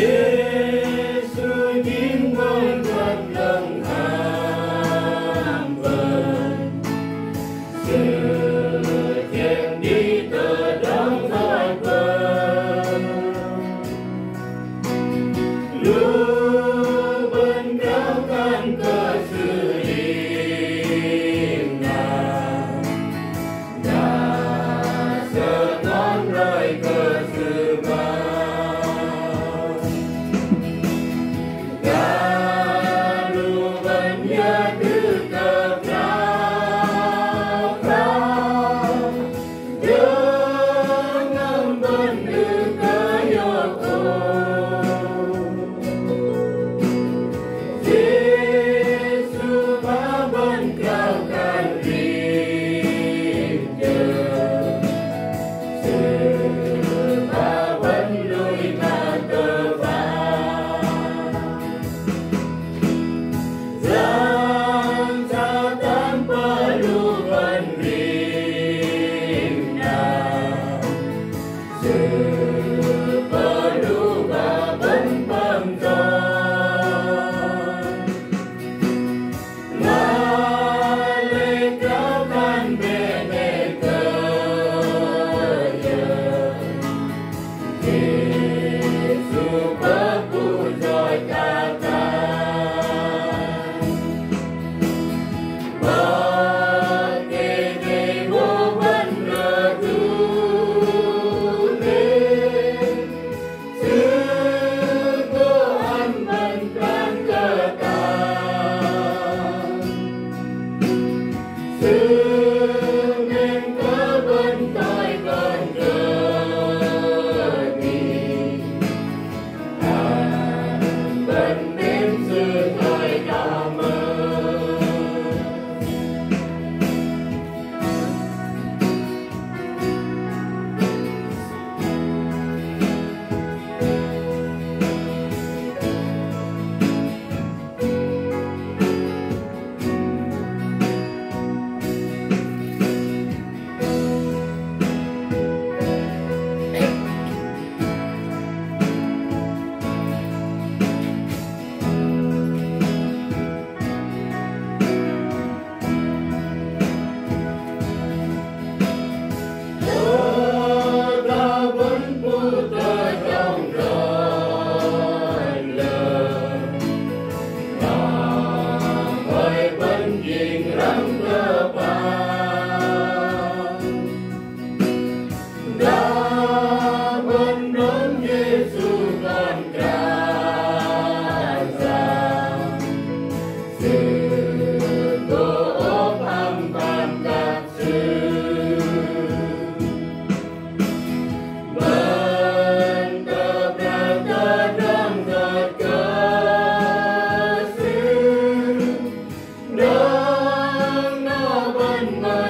Giêsu chính con thật lòng ham vâng, sự thiện đi từ trong thói quen, luôn bên kéo can cơ sự im lặng, đã sợ ngón lời cơ sự Hãy subscribe cho kênh Ghiền Mì Gõ để không bỏ lỡ